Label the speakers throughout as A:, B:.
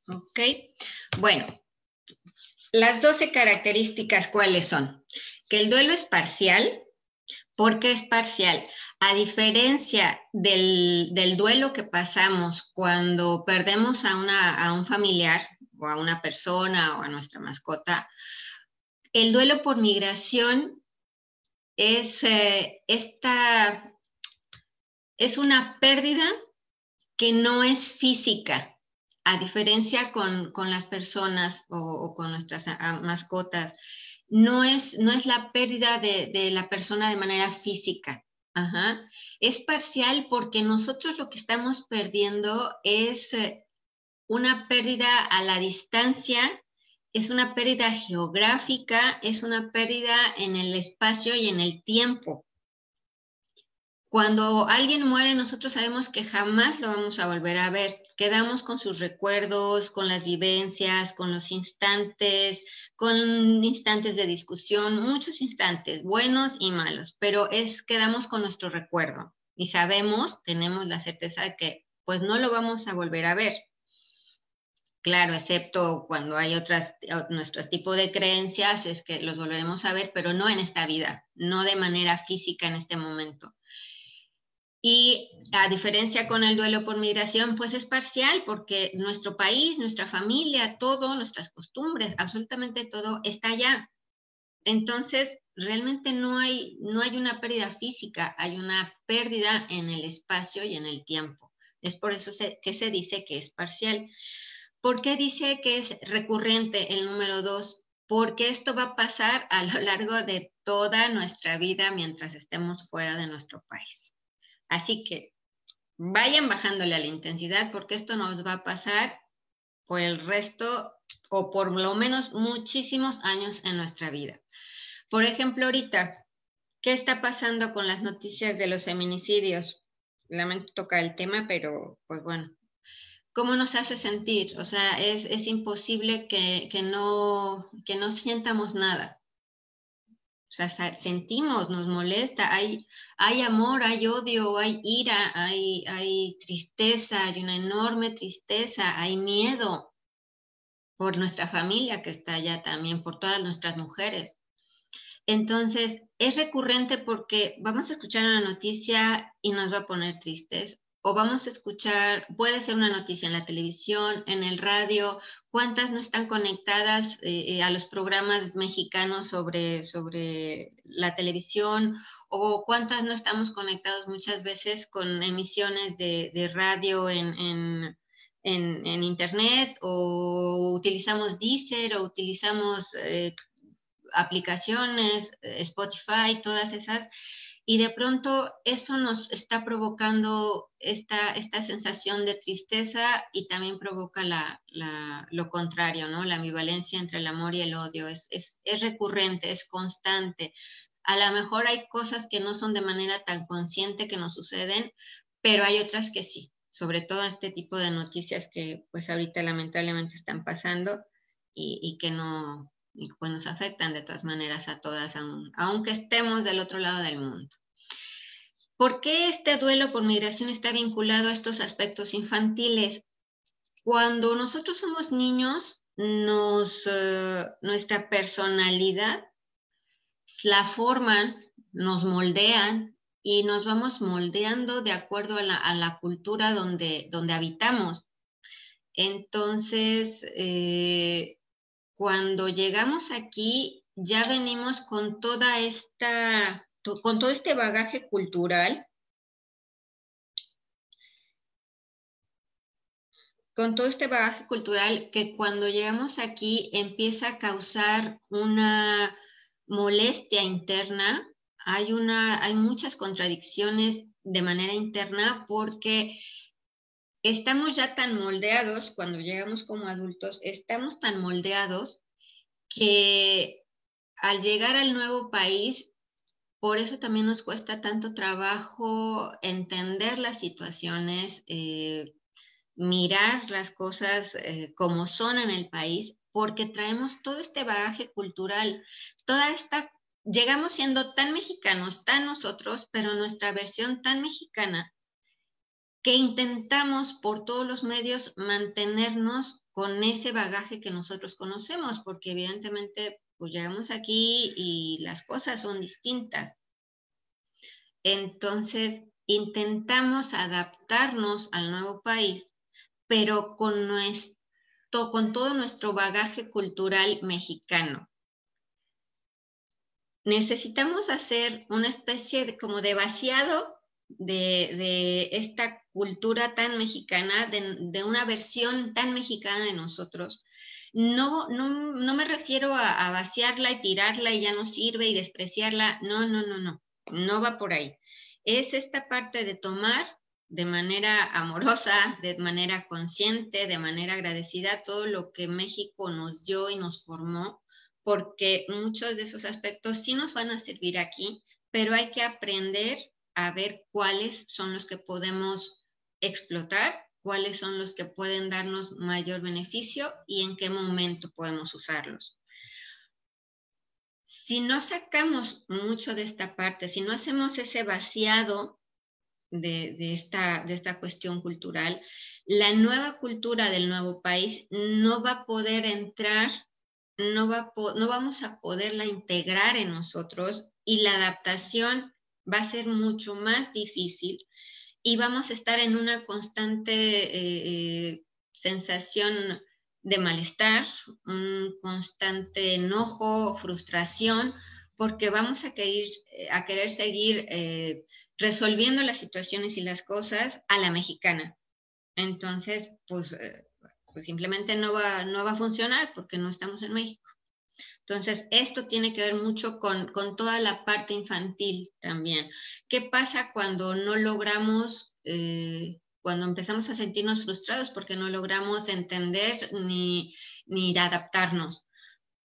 A: Ok. Bueno, las 12 características, ¿cuáles son? Que el duelo es parcial. ¿Por qué es parcial? A diferencia del duelo que pasamos cuando perdemos a un familiar o a una persona o a nuestra mascota, el duelo por migración es, es una pérdida que no es física, a diferencia con las personas o con nuestras mascotas. No es la pérdida de la persona de manera física. Ajá. Es parcial porque nosotros lo que estamos perdiendo es una pérdida a la distancia, es una pérdida geográfica, es una pérdida en el espacio y en el tiempo. Cuando alguien muere, nosotros sabemos que jamás lo vamos a volver a ver. Quedamos con sus recuerdos, con las vivencias, con los instantes, con instantes de discusión, muchos instantes, buenos y malos, pero quedamos con nuestro recuerdo y sabemos, tenemos la certeza de que pues no lo vamos a volver a ver. Claro, excepto cuando hay nuestro tipo de creencias, es que los volveremos a ver, pero no en esta vida, no de manera física en este momento. Y a diferencia con el duelo por migración, pues es parcial porque nuestro país, nuestra familia, todo, nuestras costumbres, absolutamente todo está allá. Entonces, realmente no hay una pérdida física, hay una pérdida en el espacio y en el tiempo. Es por eso que se dice que es parcial. ¿Por qué dice que es recurrente el número 2? Porque esto va a pasar a lo largo de toda nuestra vida mientras estemos fuera de nuestro país. Así que vayan bajándole a la intensidad porque esto nos va a pasar por el resto o por lo menos muchísimos años en nuestra vida. Por ejemplo, ahorita, ¿qué está pasando con las noticias de los feminicidios? Lamento tocar el tema, pero pues bueno, ¿cómo nos hace sentir? O sea, es imposible que no sientamos nada. O sea, sentimos, nos molesta, hay amor, hay odio, hay ira, hay tristeza, hay una enorme tristeza, hay miedo por nuestra familia que está allá también, por todas nuestras mujeres. Entonces, es recurrente porque vamos a escuchar una noticia y nos va a poner tristes, o vamos a escuchar, puede ser una noticia en la televisión, en el radio, cuántas no están conectadas a los programas mexicanos sobre la televisión, o cuántas no estamos conectados muchas veces con emisiones de radio en internet, o utilizamos Deezer, o utilizamos aplicaciones, Spotify, todas esas, y de pronto eso nos está provocando esta sensación de tristeza y también provoca lo contrario, ¿no? La ambivalencia entre el amor y el odio. Es recurrente, es constante. A lo mejor hay cosas que no son de manera tan consciente que nos suceden, pero hay otras que sí, sobre todo este tipo de noticias que pues ahorita lamentablemente están pasando y que no, y pues nos afectan de todas maneras a todas, aunque estemos del otro lado del mundo. ¿Por qué este duelo por migración está vinculado a estos aspectos infantiles? Cuando nosotros somos niños, nuestra personalidad la forman, nos moldean y nos vamos moldeando de acuerdo a la cultura donde habitamos. Entonces, cuando llegamos aquí, ya venimos con con todo este bagaje cultural, con todo este bagaje cultural que cuando llegamos aquí empieza a causar una molestia interna. Hay muchas contradicciones de manera interna porque estamos ya tan moldeados, cuando llegamos como adultos, estamos tan moldeados que al llegar al nuevo país, por eso también nos cuesta tanto trabajo entender las situaciones, mirar las cosas como son en el país, porque traemos todo este bagaje cultural, llegamos siendo tan mexicanos, tan nosotros, pero nuestra versión tan mexicana, que intentamos por todos los medios mantenernos con ese bagaje que nosotros conocemos, porque evidentemente pues llegamos aquí y las cosas son distintas. Entonces, intentamos adaptarnos al nuevo país, pero con todo nuestro bagaje cultural mexicano. Necesitamos hacer una especie como de vaciado de esta cultura tan mexicana, de una versión tan mexicana de nosotros. No me refiero a vaciarla y tirarla y ya no sirve y despreciarla. No va por ahí. Es esta parte de tomar de manera amorosa, de manera consciente, de manera agradecida todo lo que México nos dio y nos formó, porque muchos de esos aspectos sí nos van a servir aquí, pero hay que aprender a ver cuáles son los que podemos explotar, cuáles son los que pueden darnos mayor beneficio y en qué momento podemos usarlos. Si no sacamos mucho de esta parte, si no hacemos ese vaciado de esta cuestión cultural, la nueva cultura del nuevo país no va a poder entrar, no vamos a poderla integrar en nosotros y la adaptación va a ser mucho más difícil y vamos a estar en una constante sensación de malestar, un constante enojo, frustración, porque vamos a querer seguir resolviendo las situaciones y las cosas a la mexicana. Entonces, pues simplemente no va a funcionar porque no estamos en México. Entonces, esto tiene que ver mucho con toda la parte infantil también. ¿Qué pasa cuando no logramos, cuando empezamos a sentirnos frustrados porque no logramos entender ni adaptarnos?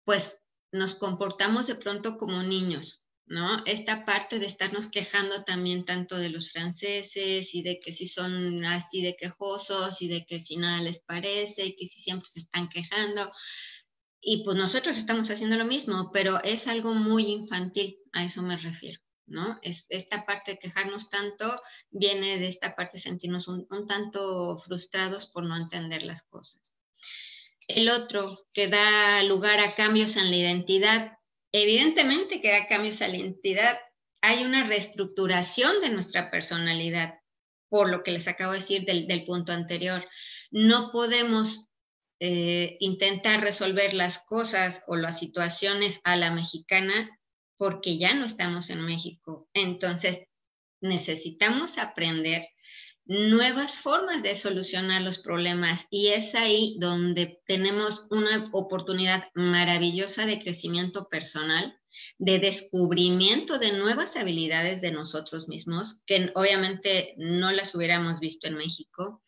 A: Pues nos comportamos de pronto como niños, ¿no? Esta parte de estarnos quejando también tanto de los franceses y de que si son así de quejosos y de que si nada les parece y que si siempre se están quejando. Y pues nosotros estamos haciendo lo mismo, pero es algo muy infantil, a eso me refiero, ¿no? Esta parte de quejarnos tanto viene de esta parte de sentirnos un tanto frustrados por no entender las cosas. El otro, que da lugar a cambios en la identidad. Evidentemente que da cambios a la identidad. Hay una reestructuración de nuestra personalidad, por lo que les acabo de decir del punto anterior. No podemos intentar resolver las cosas o las situaciones a la mexicana porque ya no estamos en México. Entonces, necesitamos aprender nuevas formas de solucionar los problemas y es ahí donde tenemos una oportunidad maravillosa de crecimiento personal, de descubrimiento de nuevas habilidades de nosotros mismos, que obviamente no las hubiéramos visto en México,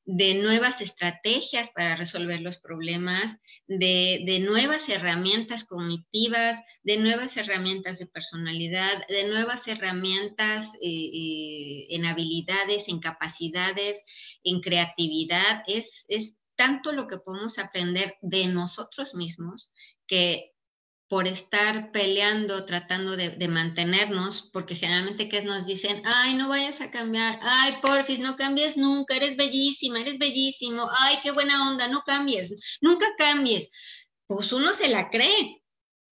A: de nuevas estrategias para resolver los problemas, de nuevas herramientas cognitivas, de nuevas herramientas de personalidad, de nuevas herramientas en habilidades, en capacidades, en creatividad. Es tanto lo que podemos aprender de nosotros mismos que por estar peleando, tratando de mantenernos, porque generalmente que nos dicen, ay, no vayas a cambiar, ay, porfis, no cambies nunca, eres bellísima, eres bellísimo, ay, qué buena onda, no cambies, nunca cambies. Pues uno se la cree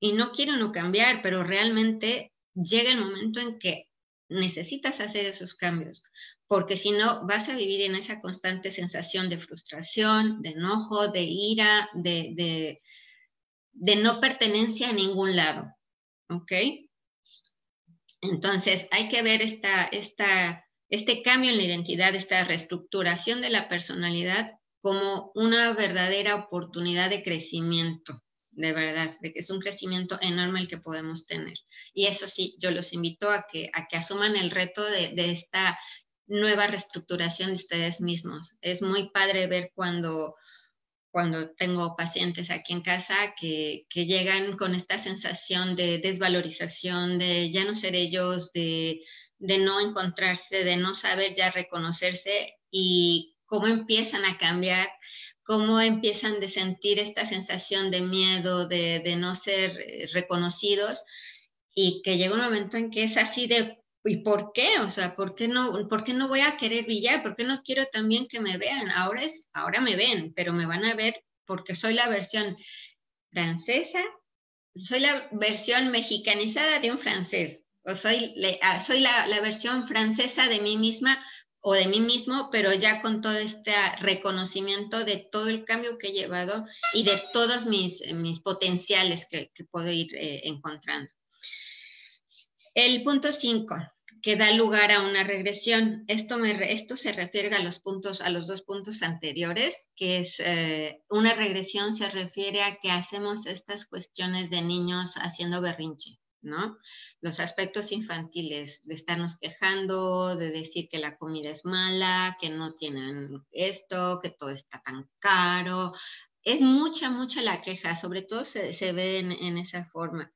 A: y no quiere uno cambiar, pero realmente llega el momento en que necesitas hacer esos cambios, porque si no vas a vivir en esa constante sensación de frustración, de enojo, de ira, de no pertenencia a ningún lado, ¿ok? Entonces hay que ver este cambio en la identidad, esta reestructuración de la personalidad como una verdadera oportunidad de crecimiento, de verdad, de que es un crecimiento enorme el que podemos tener. Y eso sí, yo los invito a que asuman el reto de esta nueva reestructuración de ustedes mismos. Es muy padre ver cuando tengo pacientes aquí en casa que llegan con esta sensación de desvalorización, de ya no ser ellos, de no encontrarse, de no saber ya reconocerse y cómo empiezan a cambiar, cómo empiezan de sentir esta sensación de miedo, de no ser reconocidos y que llega un momento en que es así de ¿y por qué? O sea, ¿por qué no voy a querer brillar? ¿Por qué no quiero también que me vean? Ahora me ven, pero me van a ver porque soy la versión francesa, soy la versión mexicanizada de un francés, o soy la versión francesa de mí misma o de mí mismo, pero ya con todo este reconocimiento de todo el cambio que he llevado y de todos mis potenciales que puedo ir encontrando. El punto 5, que da lugar a una regresión. Esto se refiere a los 2 puntos anteriores, que es una regresión se refiere a que hacemos estas cuestiones de niños haciendo berrinche, ¿no? Los aspectos infantiles, de estarnos quejando, de decir que la comida es mala, que no tienen esto, que todo está tan caro. Es mucha la queja, sobre todo se ve en esa forma,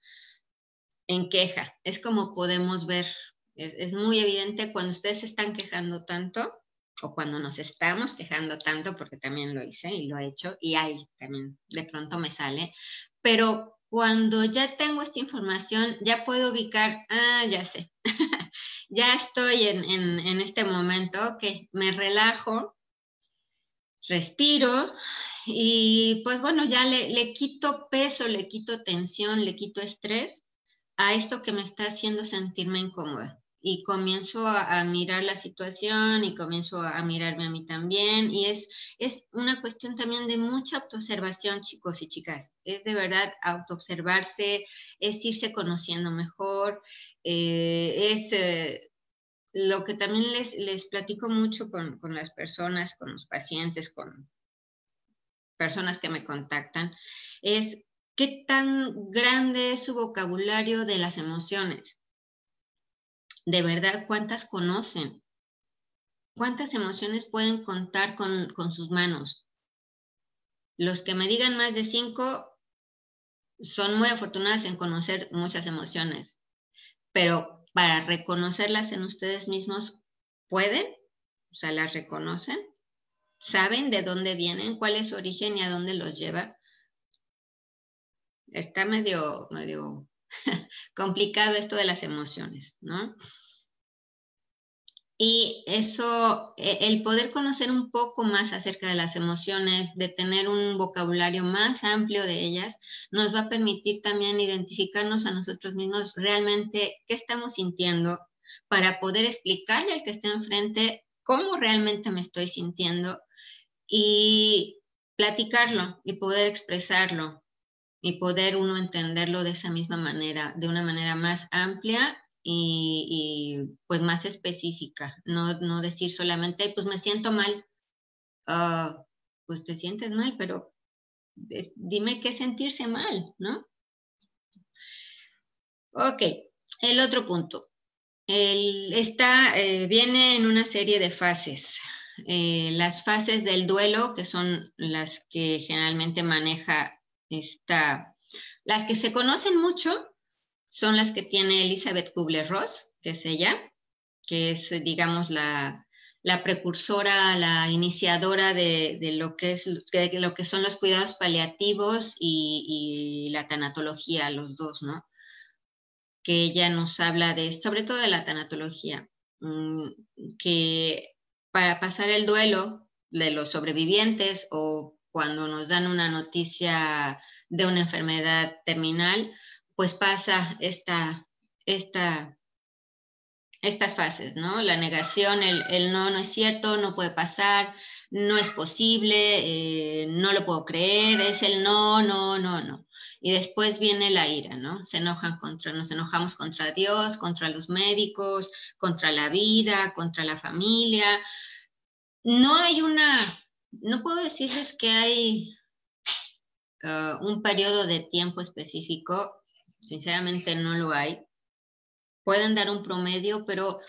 A: en queja. Es como podemos ver, es muy evidente cuando ustedes se están quejando tanto, o cuando nos estamos quejando tanto, porque también lo hice y lo he hecho, y ahí también de pronto me sale, pero cuando ya tengo esta información, ya puedo ubicar, ya sé, ya estoy en este momento, que me relajo, respiro, y pues bueno, ya le quito peso, le quito tensión, le quito estrés a esto que me está haciendo sentirme incómoda. Y comienzo a mirar la situación y comienzo a mirarme a mí también. Y es una cuestión también de mucha autoobservación, chicos y chicas. Es de verdad autoobservarse, es irse conociendo mejor, lo que también les platico mucho con las personas, con los pacientes, con personas que me contactan, es qué tan grande es su vocabulario de las emociones. De verdad, ¿cuántas conocen? ¿Cuántas emociones pueden contar con sus manos? Los que me digan más de 5 son muy afortunadas en conocer muchas emociones, pero para reconocerlas en ustedes mismos, ¿pueden? O sea, ¿las reconocen? ¿Saben de dónde vienen? ¿Cuál es su origen y a dónde los lleva? Está medio complicado esto de las emociones, ¿no? Y eso, el poder conocer un poco más acerca de las emociones, de tener un vocabulario más amplio de ellas, nos va a permitir también identificarnos a nosotros mismos realmente qué estamos sintiendo, para poder explicarle al que está enfrente cómo realmente me estoy sintiendo y platicarlo y poder expresarlo y poder uno entenderlo de esa misma manera, de una manera más amplia y pues más específica, no decir solamente, pues me siento mal. Pues te sientes mal, pero dime qué sentirse mal, ¿no? Ok, el otro punto. Viene en una serie de fases. Las fases del duelo, que son las que generalmente maneja las que se conocen mucho, son las que tiene Elizabeth Kubler-Ross, que es ella, que es, digamos, la precursora, la iniciadora de lo que son los cuidados paliativos y la tanatología, los dos, ¿no? Que ella nos habla sobre todo de la tanatología, que para pasar el duelo de los sobrevivientes o cuando nos dan una noticia de una enfermedad terminal, pues pasa estas fases, ¿no? La negación, el no es cierto, no puede pasar, no es posible, no lo puedo creer, es el no. Y después viene la ira, ¿no? Nos enojamos contra Dios, contra los médicos, contra la vida, contra la familia. No puedo decirles que hay un periodo de tiempo específico, sinceramente no lo hay. Pueden dar un promedio, pero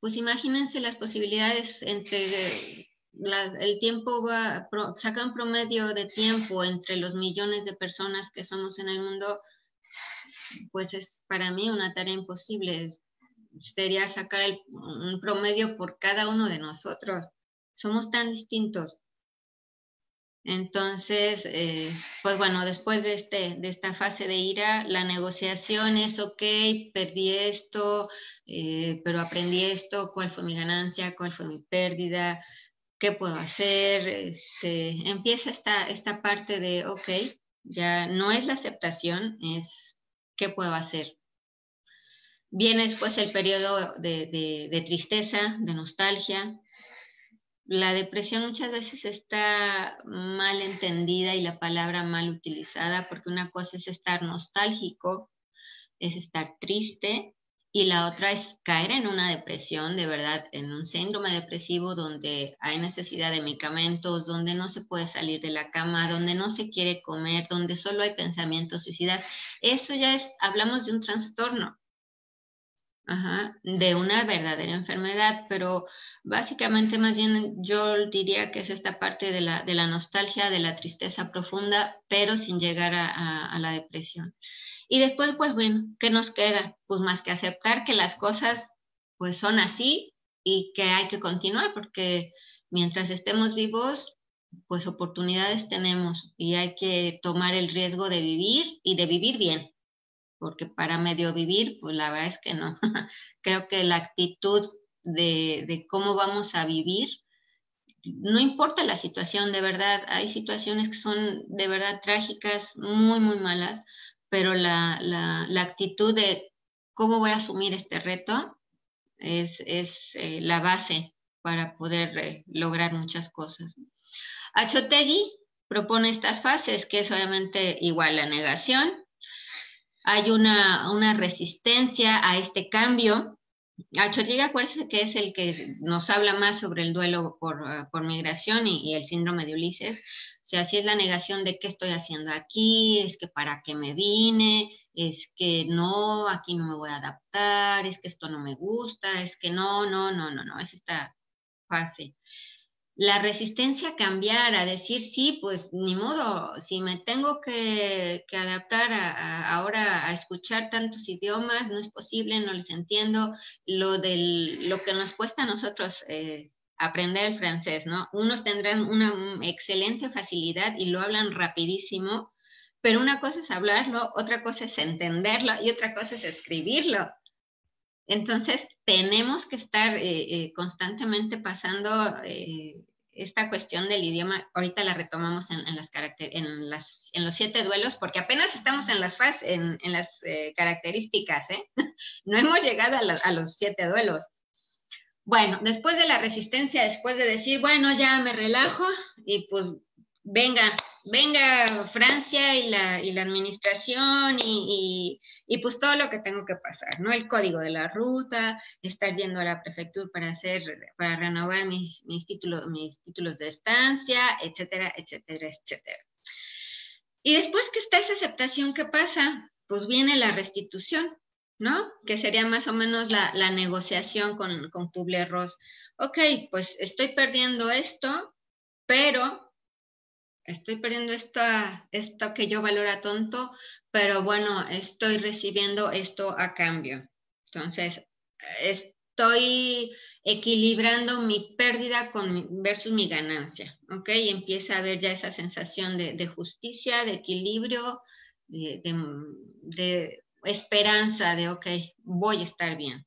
A: pues imagínense las posibilidades entre el tiempo saca un promedio de tiempo entre los millones de personas que somos en el mundo, pues es para mí una tarea imposible. Sería sacar un promedio por cada uno de nosotros. Somos tan distintos. Entonces, pues bueno, después de esta fase de ira, la negociación es, ok, perdí esto, pero aprendí esto, cuál fue mi ganancia, cuál fue mi pérdida, ¿qué puedo hacer? Empieza esta parte de, ok, ya no es la aceptación, es ¿qué puedo hacer? Viene después el periodo de tristeza, de nostalgia. La depresión muchas veces está mal entendida y la palabra mal utilizada, porque una cosa es estar nostálgico, es estar triste, y la otra es caer en una depresión, de verdad, en un síndrome depresivo donde hay necesidad de medicamentos, donde no se puede salir de la cama, donde no se quiere comer, donde solo hay pensamientos suicidas. Eso ya es, hablamos de un trastorno. Ajá, de una verdadera enfermedad, pero básicamente más bien yo diría que es esta parte de la nostalgia, de la tristeza profunda, pero sin llegar a la depresión. Y después, pues bueno, ¿qué nos queda? Pues más que aceptar que las cosas pues son así y que hay que continuar, porque mientras estemos vivos, pues oportunidades tenemos y hay que tomar el riesgo de vivir y de vivir bien, porque para medio vivir, pues la verdad es que no. Creo que la actitud de cómo vamos a vivir, no importa la situación, de verdad, hay situaciones que son de verdad trágicas, muy, muy malas, pero la actitud de cómo voy a asumir este reto es la base para poder lograr muchas cosas. Achotegui propone estas fases, que es obviamente igual la negación, hay una resistencia a este cambio. Achotegui, acuérdense que es el que nos habla más sobre el duelo por migración y el síndrome de Ulises. O sea, si es la negación de qué estoy haciendo aquí, es que para qué me vine, es que no, aquí no me voy a adaptar, es que esto no me gusta, es que no, es esta fase. La resistencia a cambiar, a decir sí, pues ni modo, si me tengo que adaptar ahora a escuchar tantos idiomas, no es posible, no les entiendo. Lo que nos cuesta a nosotros aprender el francés, ¿no? Unos tendrán una excelente facilidad y lo hablan rapidísimo, pero una cosa es hablarlo, otra cosa es entenderlo y otra cosa es escribirlo. Entonces, tenemos que estar constantemente pasando esta cuestión del idioma. Ahorita la retomamos en los 7 duelos, porque apenas estamos en las características, ¿eh? No hemos llegado a los 7 duelos. Bueno, después de la resistencia, después de decir, bueno, ya me relajo, y pues venga Francia y la administración y pues todo lo que tengo que pasar, ¿no? El código de la ruta, estar yendo a la prefectura para renovar mis títulos de estancia, etcétera, etcétera, etcétera. Y después que está esa aceptación, ¿qué pasa? Pues viene la restitución, ¿no? Que sería más o menos la negociación con Kubler-Ross. Ok, pues estoy perdiendo esto, pero estoy perdiendo esto que yo valoro tonto, pero bueno, estoy recibiendo esto a cambio. Entonces, estoy equilibrando mi pérdida versus mi ganancia, ¿ok? Y empieza a haber ya esa sensación de justicia, de equilibrio, de esperanza, de, ok, voy a estar bien.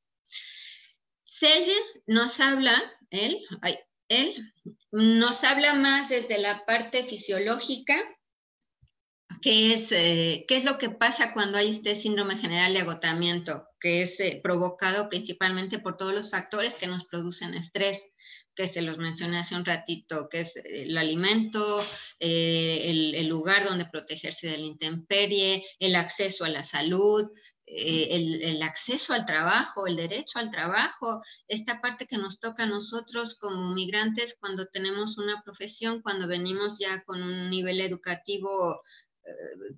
A: Selye nos habla, él nos habla más desde la parte fisiológica, qué es lo que pasa cuando hay este síndrome general de agotamiento, que es provocado principalmente por todos los factores que nos producen estrés, que se los mencioné hace un ratito, que es el alimento, el lugar donde protegerse de la intemperie, el acceso a la salud, el acceso al trabajo, el derecho al trabajo, esta parte que nos toca a nosotros como migrantes cuando tenemos una profesión, cuando venimos ya con un nivel educativo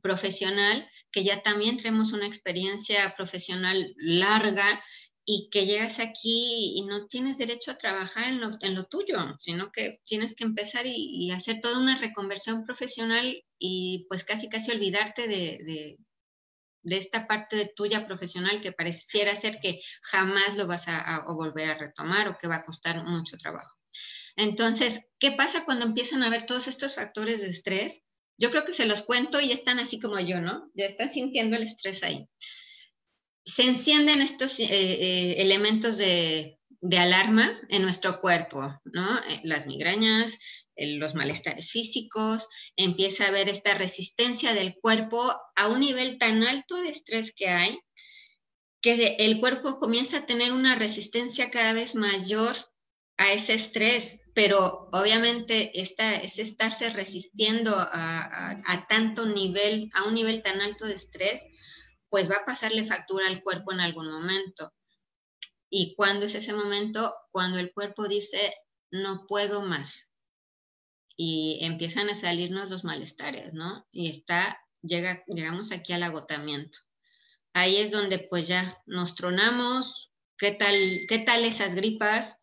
A: profesional, que ya también tenemos una experiencia profesional larga y que llegas aquí y no tienes derecho a trabajar en lo tuyo, sino que tienes que empezar y hacer toda una reconversión profesional y pues casi olvidarte de esta parte tuya profesional que pareciera ser que jamás lo vas a volver a retomar o que va a costar mucho trabajo. Entonces, ¿qué pasa cuando empiezan a haber todos estos factores de estrés? Yo creo que se los cuento y están así como yo, ¿no? Ya están sintiendo el estrés ahí. Se encienden estos elementos de de alarma en nuestro cuerpo, ¿no? Las migrañas, los malestares físicos, empieza a haber esta resistencia del cuerpo a un nivel tan alto de estrés que hay, que el cuerpo comienza a tener una resistencia cada vez mayor a ese estrés, pero obviamente es estarse resistiendo a tanto nivel, a un nivel tan alto de estrés, pues va a pasarle factura al cuerpo en algún momento. ¿Y cuándo es ese momento? Cuando el cuerpo dice, no puedo más. Y empiezan a salirnos los malestares, ¿no? Y llegamos aquí al agotamiento. Ahí es donde pues ya nos tronamos. ¿Qué tal esas gripas?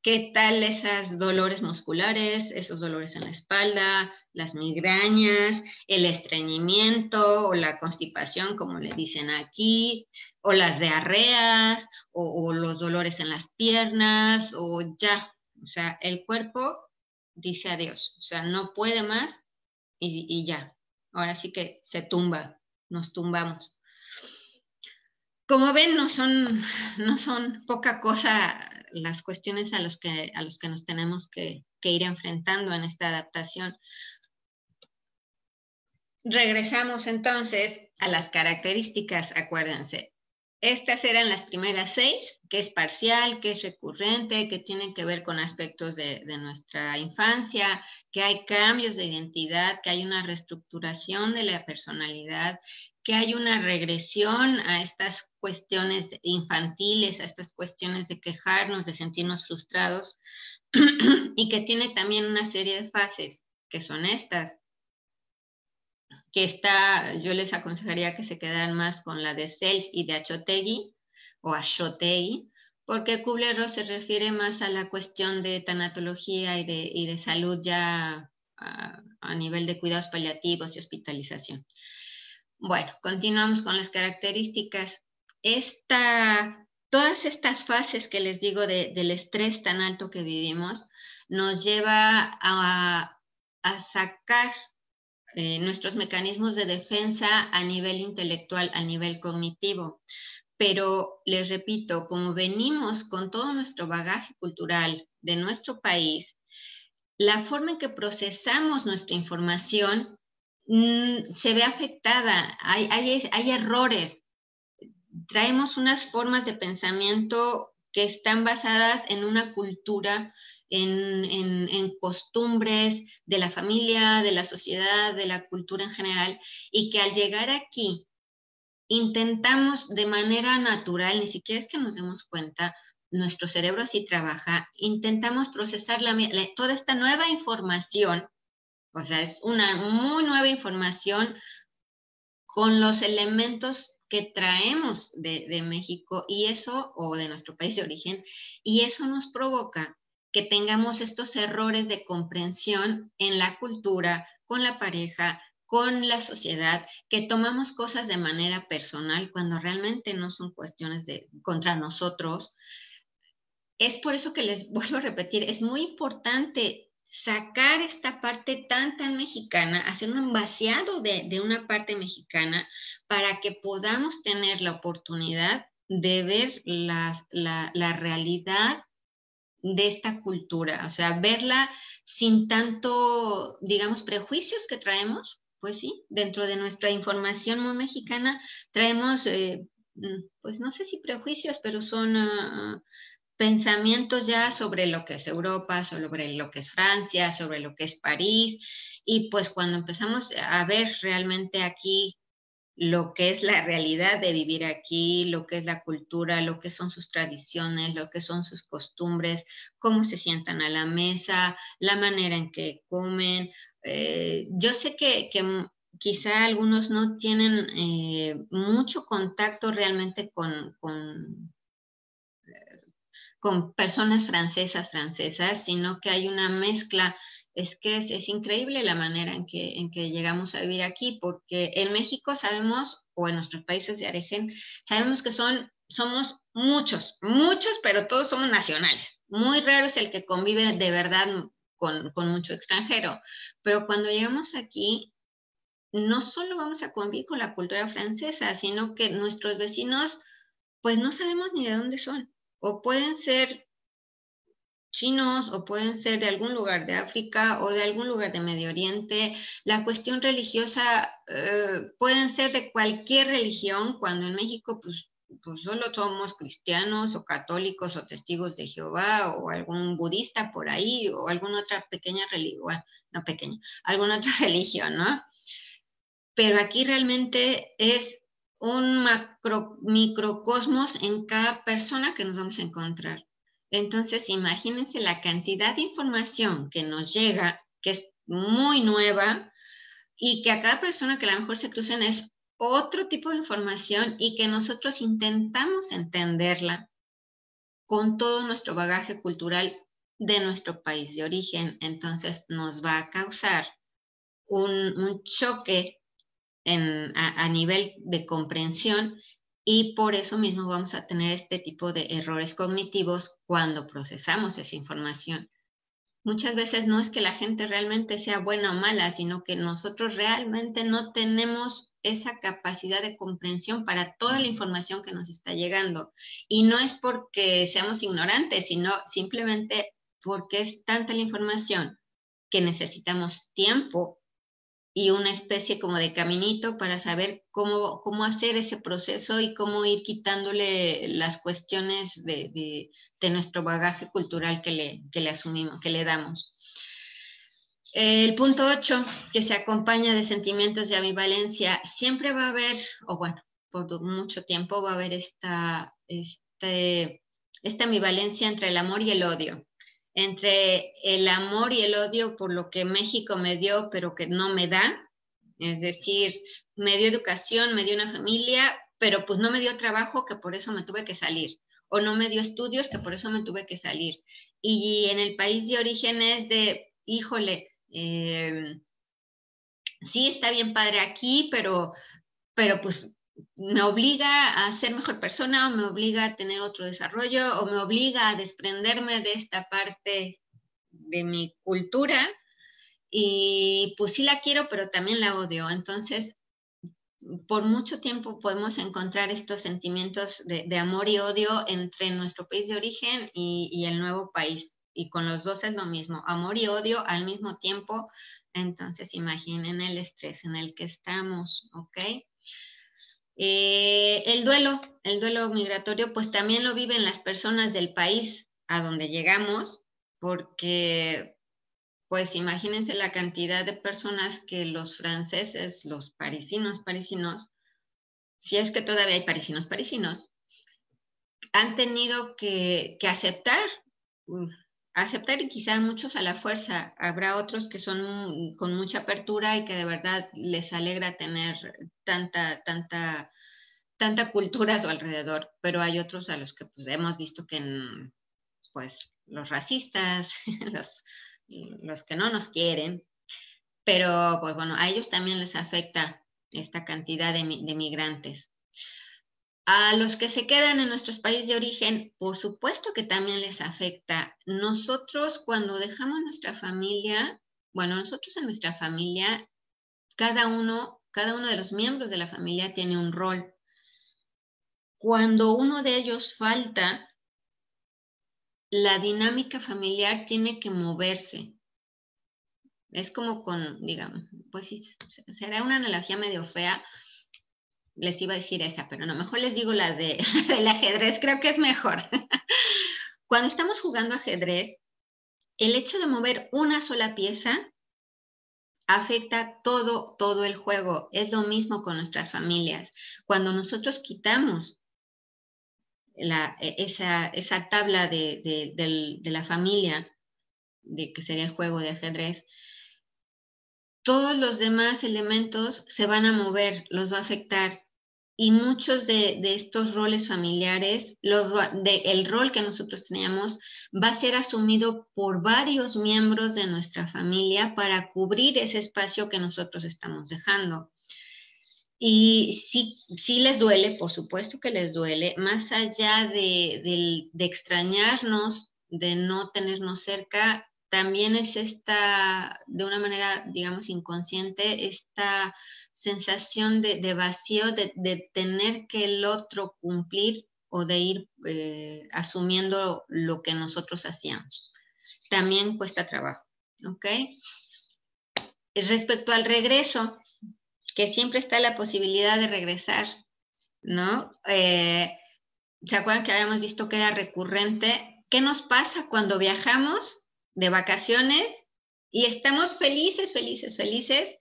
A: ¿Qué tal esos dolores musculares, esos dolores en la espalda, las migrañas, el estreñimiento o la constipación, como le dicen aquí, o las diarreas, o los dolores en las piernas, o ya, o sea, el cuerpo dice adiós, o sea, no puede más y ya. Ahora sí que se tumba, nos tumbamos. Como ven, no son poca cosa las cuestiones a los que nos tenemos que ir enfrentando en esta adaptación. Regresamos entonces a las características, acuérdense. Estas eran las primeras 6, que es parcial, que es recurrente, que tiene que ver con aspectos de nuestra infancia, que hay cambios de identidad, que hay una reestructuración de la personalidad, que hay una regresión a estas cuestiones infantiles, a estas cuestiones de quejarnos, de sentirnos frustrados, y que tiene también una serie de fases, que son estas, que yo les aconsejaría que se quedaran más con la de Self y de Ashotegui, porque Kubler-Ross se refiere más a la cuestión de tanatología y de salud ya a nivel de cuidados paliativos y hospitalización. Bueno, continuamos con las características. Todas estas fases que les digo del estrés tan alto que vivimos nos lleva a sacar nuestros mecanismos de defensa a nivel intelectual, a nivel cognitivo. Pero les repito, como venimos con todo nuestro bagaje cultural de nuestro país, la forma en que procesamos nuestra información se ve afectada, hay errores. Traemos unas formas de pensamiento que están basadas en una cultura, en costumbres de la familia, de la sociedad, de la cultura en general, y que al llegar aquí intentamos de manera natural, ni siquiera es que nos demos cuenta, nuestro cerebro así trabaja, intentamos procesar toda esta nueva información, o sea, es una muy nueva información con los elementos que traemos de México y eso, o de nuestro país de origen, y eso nos provoca que tengamos estos errores de comprensión en la cultura, con la pareja, con la sociedad, que tomamos cosas de manera personal cuando realmente no son cuestiones contra nosotros. Es por eso que les vuelvo a repetir, es muy importante sacar esta parte tan mexicana, hacer un vaciado de una parte mexicana para que podamos tener la oportunidad de ver la realidad de esta cultura, o sea, verla sin tanto, digamos, prejuicios que traemos, pues sí, dentro de nuestra información muy mexicana traemos, pues no sé si prejuicios, pero son pensamientos ya sobre lo que es Europa, sobre lo que es Francia, sobre lo que es París, y pues cuando empezamos a ver realmente aquí lo que es la realidad de vivir aquí, lo que es la cultura, lo que son sus tradiciones, lo que son sus costumbres, cómo se sientan a la mesa, la manera en que comen. Yo sé que quizá algunos no tienen mucho contacto realmente con personas francesas, sino que hay una mezcla. Es que es increíble la manera en que llegamos a vivir aquí, porque en México sabemos, o en nuestros países de origen, sabemos que somos muchos, pero todos somos nacionales. Muy raro es el que convive de verdad con mucho extranjero. Pero cuando llegamos aquí, no solo vamos a convivir con la cultura francesa, sino que nuestros vecinos, pues no sabemos ni de dónde son. o pueden ser chinos, o pueden ser de algún lugar de África o de algún lugar de Medio Oriente. La cuestión religiosa pueden ser de cualquier religión, cuando en México pues solo somos cristianos o católicos o testigos de Jehová o algún budista por ahí o alguna otra pequeña religión, bueno, no pequeña, alguna otra religión, ¿no? Pero aquí realmente es un microcosmos en cada persona que nos vamos a encontrar. Entonces, imagínense la cantidad de información que nos llega, que es muy nueva, y que a cada persona que a lo mejor se crucen es otro tipo de información y que nosotros intentamos entenderla con todo nuestro bagaje cultural de nuestro país de origen. Entonces, nos va a causar un choque a nivel de comprensión, y por eso mismo vamos a tener este tipo de errores cognitivos cuando procesamos esa información. Muchas veces no es que la gente realmente sea buena o mala, sino que nosotros realmente no tenemos esa capacidad de comprensión para toda la información que nos está llegando. Y no es porque seamos ignorantes, sino simplemente porque es tanta la información que necesitamos tiempo y una especie como de caminito para saber cómo hacer ese proceso y cómo ir quitándole las cuestiones de nuestro bagaje cultural que le asumimos, que le damos. El punto 8, que se acompaña de sentimientos de ambivalencia, siempre va a haber, o bueno, por mucho tiempo va a haber esta ambivalencia entre el amor y el odio. Entre el amor y el odio por lo que México me dio, pero que no me da. Es decir, me dio educación, me dio una familia, pero pues no me dio trabajo, que por eso me tuve que salir. O no me dio estudios, que por eso me tuve que salir. Y en el país de origen es de, híjole, sí está bien padre aquí, pero pues me obliga a ser mejor persona, o me obliga a tener otro desarrollo, o me obliga a desprenderme de esta parte de mi cultura, y pues sí la quiero, pero también la odio. Entonces, por mucho tiempo podemos encontrar estos sentimientos de amor y odio entre nuestro país de origen y el nuevo país. Y con los dos es lo mismo, amor y odio al mismo tiempo. Entonces, imaginen el estrés en el que estamos, ¿ok? El duelo migratorio, pues también lo viven las personas del país a donde llegamos, porque pues imagínense la cantidad de personas que los franceses, los parisinos, si es que todavía hay parisinos, han tenido que aceptar, y quizá muchos a la fuerza. Habrá otros que son con mucha apertura y que de verdad les alegra tener tanta cultura a su alrededor, pero hay otros a los que pues, hemos visto que pues los racistas, los que no nos quieren, pero pues bueno, a ellos también les afecta esta cantidad de migrantes. A los que se quedan en nuestros países de origen, por supuesto que también les afecta. Nosotros cuando dejamos nuestra familia, bueno, nosotros en nuestra familia, cada uno de los miembros de la familia tiene un rol. Cuando uno de ellos falta, la dinámica familiar tiene que moverse. Es como digamos, pues sí, será una analogía medio fea, les iba a decir esa, pero no, mejor les digo la del ajedrez, creo que es mejor. Cuando estamos jugando ajedrez, el hecho de mover una sola pieza afecta todo el juego. Es lo mismo con nuestras familias. Cuando nosotros quitamos esa tabla de la familia, de que sería el juego de ajedrez, todos los demás elementos se van a mover, los va a afectar. Y muchos de estos roles familiares, el rol que nosotros teníamos, va a ser asumido por varios miembros de nuestra familia para cubrir ese espacio que nosotros estamos dejando. Y sí les duele, por supuesto que les duele, más allá de extrañarnos, de no tenernos cerca, también es de una manera, digamos, inconsciente, sensación de vacío, de tener que el otro cumplir o de ir asumiendo lo que nosotros hacíamos. También cuesta trabajo, ¿ok? Respecto al regreso, que siempre está la posibilidad de regresar, ¿no? ¿Se acuerdan que habíamos visto que era recurrente? ¿Qué nos pasa cuando viajamos de vacaciones y estamos felices, felices, felices?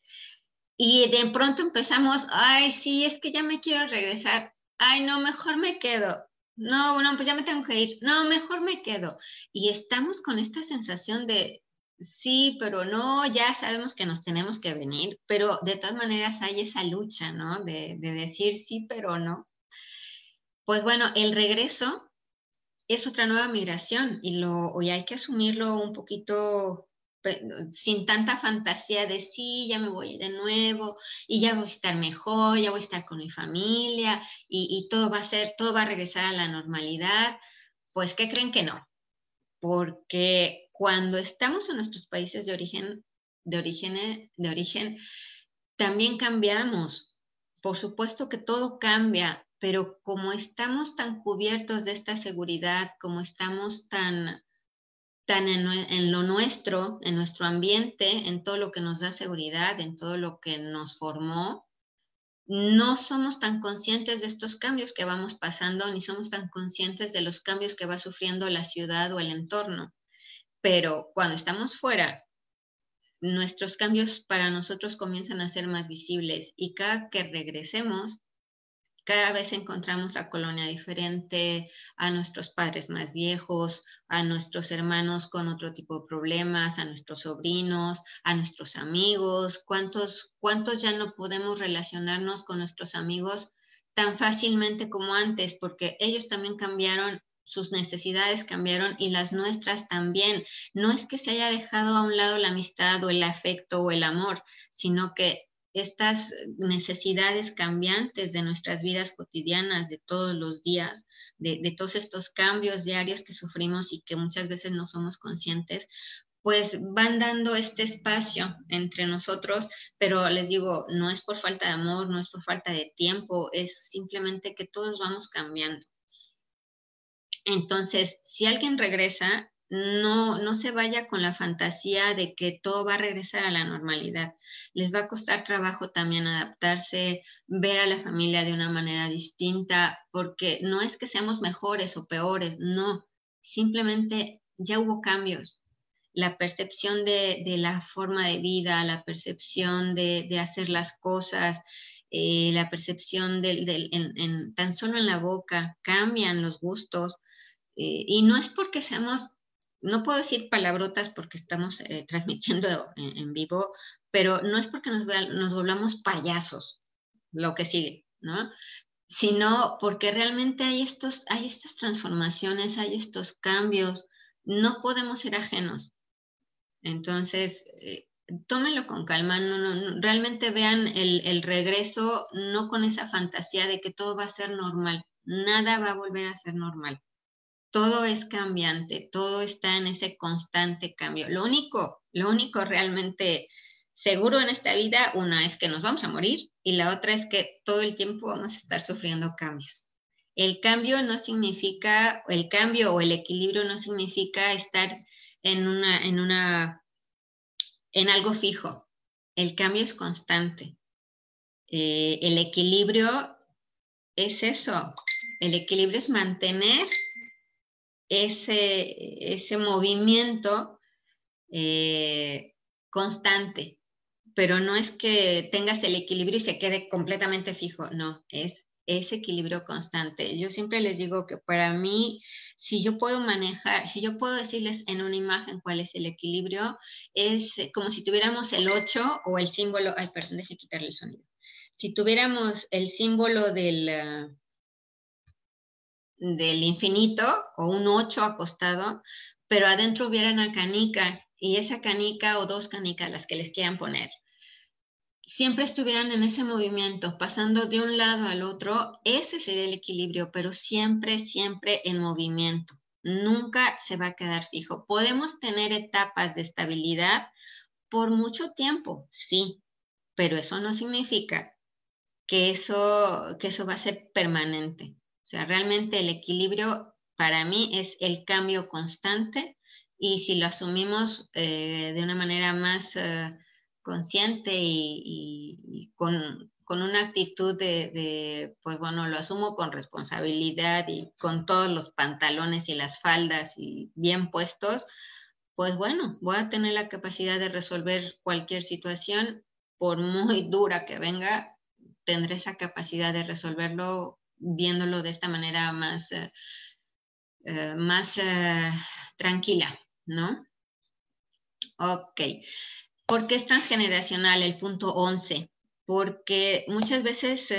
A: Y de pronto empezamos, ay, sí, es que ya me quiero regresar. Ay, no, mejor me quedo. No, bueno, pues ya me tengo que ir. No, mejor me quedo. Y estamos con esta sensación de, sí, pero no, ya sabemos que nos tenemos que venir, pero de todas maneras hay esa lucha, ¿no? De decir sí, pero no. Pues bueno, el regreso es otra nueva migración y hay que asumirlo un poquito sin tanta fantasía de sí, ya me voy de nuevo y ya voy a estar mejor, ya voy a estar con mi familia y todo todo va a regresar a la normalidad. Pues, ¿qué creen que no? Porque cuando estamos en nuestros países de origen, también cambiamos. Por supuesto que todo cambia, pero como estamos tan cubiertos de esta seguridad, como estamos tan en lo nuestro, en nuestro ambiente, en todo lo que nos da seguridad, en todo lo que nos formó, no somos tan conscientes de estos cambios que vamos pasando, ni somos tan conscientes de los cambios que va sufriendo la ciudad o el entorno. Pero cuando estamos fuera, nuestros cambios para nosotros comienzan a ser más visibles y cada que regresemos, cada vez encontramos la colonia diferente, a nuestros padres más viejos, a nuestros hermanos con otro tipo de problemas, a nuestros sobrinos, a nuestros amigos. ¿Cuántos ya no podemos relacionarnos con nuestros amigos tan fácilmente como antes? Porque ellos también cambiaron, sus necesidades cambiaron y las nuestras también. No es que se haya dejado a un lado la amistad o el afecto o el amor, sino que estas necesidades cambiantes de nuestras vidas cotidianas, de todos los días, de todos estos cambios diarios que sufrimos y que muchas veces no somos conscientes, pues van dando este espacio entre nosotros, pero les digo, no es por falta de amor, no es por falta de tiempo, es simplemente que todos vamos cambiando. Entonces, si alguien regresa, no se vaya con la fantasía de que todo va a regresar a la normalidad. Les va a costar trabajo también adaptarse, ver a la familia de una manera distinta, porque no es que seamos mejores o peores, no, simplemente ya hubo cambios. La percepción de la forma de vida, la percepción de hacer las cosas, la percepción tan solo en la boca, cambian los gustos. Y no es porque seamos, no puedo decir palabrotas porque estamos transmitiendo en vivo, pero no es porque nos volvamos payasos, lo que sigue, ¿no? Sino porque realmente hay estas transformaciones, hay estos cambios, no podemos ser ajenos. Entonces, tómenlo con calma, realmente vean el regreso no con esa fantasía de que todo va a ser normal, nada va a volver a ser normal. Todo es cambiante, todo está en ese constante cambio. Lo único realmente seguro en esta vida, una es que nos vamos a morir y la otra es que todo el tiempo vamos a estar sufriendo cambios. El cambio no significa, el cambio o el equilibrio no significa estar en algo fijo. El cambio es constante. El equilibrio es eso. El equilibrio es mantener ese movimiento constante, pero no es que tengas el equilibrio y se quede completamente fijo, no, es ese equilibrio constante. Yo siempre les digo que para mí, si yo puedo decirles en una imagen cuál es el equilibrio, es como si tuviéramos el 8 o el símbolo, ay, perdón, deje quitarle el sonido. Si tuviéramos el símbolo del infinito o un 8 acostado, pero adentro hubiera una canica y esa canica o dos canicas, las que les quieran poner, siempre estuvieran en ese movimiento, pasando de un lado al otro, ese sería el equilibrio, pero siempre, siempre en movimiento. Nunca se va a quedar fijo. Podemos tener etapas de estabilidad por mucho tiempo, sí, pero eso no significa que eso va a ser permanente. O sea, realmente el equilibrio para mí es el cambio constante y si lo asumimos de una manera más consciente y con una actitud pues bueno, lo asumo con responsabilidad y con todos los pantalones y las faldas y bien puestos, pues bueno, voy a tener la capacidad de resolver cualquier situación, por muy dura que venga, tendré esa capacidad de resolverlo viéndolo de esta manera más tranquila, ¿no? Ok. ¿Por qué es transgeneracional el punto 11? Porque muchas veces,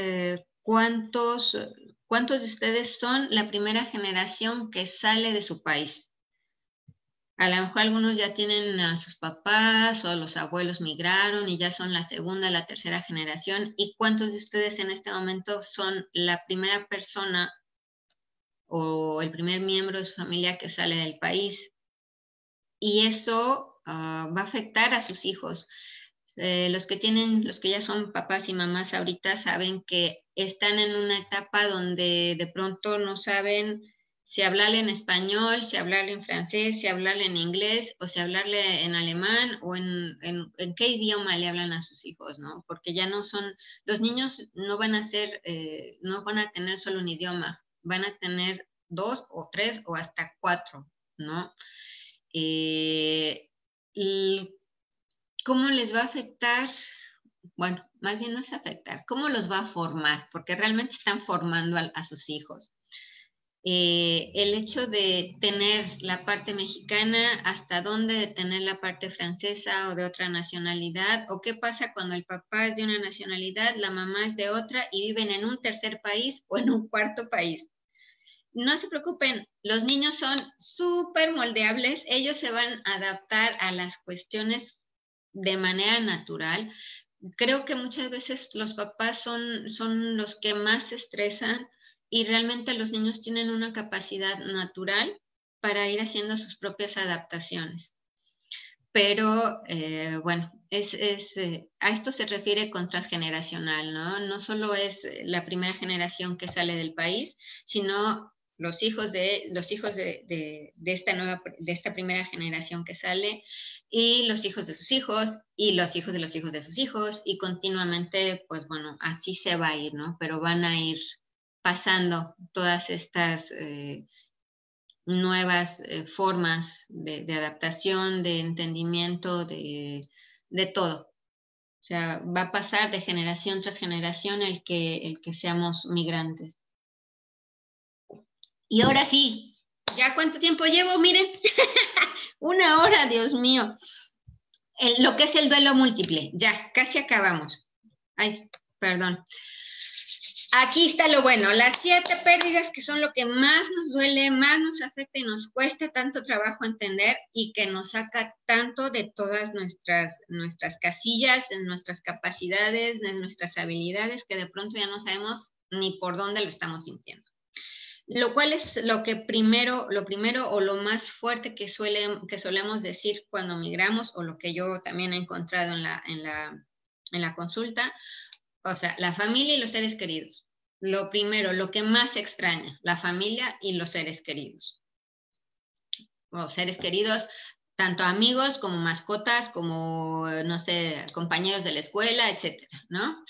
A: ¿cuántos de ustedes son la primera generación que sale de su país? A lo mejor algunos ya tienen a sus papás o los abuelos migraron y ya son la segunda, la tercera generación. ¿Y cuántos de ustedes en este momento son la primera persona o el primer miembro de su familia que sale del país? Y eso va a afectar a sus hijos. Los que ya son papás y mamás ahorita saben que están en una etapa donde de pronto no saben si hablarle en español, si hablarle en francés, si hablarle en inglés o si hablarle en alemán o en qué idioma le hablan a sus hijos, ¿no? Porque ya no son, los niños no van a ser, no van a tener solo un idioma, van a tener 2 o 3 o hasta 4, ¿no? Y ¿cómo les va a afectar? Bueno, más bien no es afectar, ¿cómo los va a formar? Porque realmente están formando a sus hijos. El hecho de tener la parte mexicana, hasta dónde de tener la parte francesa o de otra nacionalidad, o qué pasa cuando el papá es de una nacionalidad, la mamá es de otra y viven en un tercer país o en un cuarto país. No se preocupen, los niños son súper moldeables, ellos se van a adaptar a las cuestiones de manera natural. Creo que muchas veces los papás son los que más se estresan y realmente los niños tienen una capacidad natural para ir haciendo sus propias adaptaciones. Pero bueno, a esto se refiere con transgeneracional, ¿no? No solo es la primera generación que sale del país, sino los hijos de esta primera generación que sale y los hijos de sus hijos y los hijos de los hijos de sus hijos y continuamente, pues bueno, así se va a ir, ¿no? Pero van a ir pasando todas estas nuevas formas de adaptación, de entendimiento, de todo. O sea, va a pasar de generación tras generación el que seamos migrantes. Y ahora sí, ¿ya cuánto tiempo llevo? Miren, 1 hora, Dios mío. Lo que es el duelo múltiple, ya, casi acabamos. Ay, perdón. Aquí está lo bueno, las 7 pérdidas que son lo que más nos duele, más nos afecta y nos cuesta tanto trabajo entender y que nos saca tanto de todas nuestras casillas, de nuestras capacidades, de nuestras habilidades, que de pronto ya no sabemos ni por dónde lo estamos sintiendo. Lo cual es lo primero o lo más fuerte que solemos decir cuando migramos, o lo que yo también he encontrado en la consulta. O sea, la familia y los seres queridos. Lo primero, lo que más se extraña, la familia y los seres queridos. O seres queridos, tanto amigos como mascotas, como, no sé, compañeros de la escuela, etcétera, ¿no?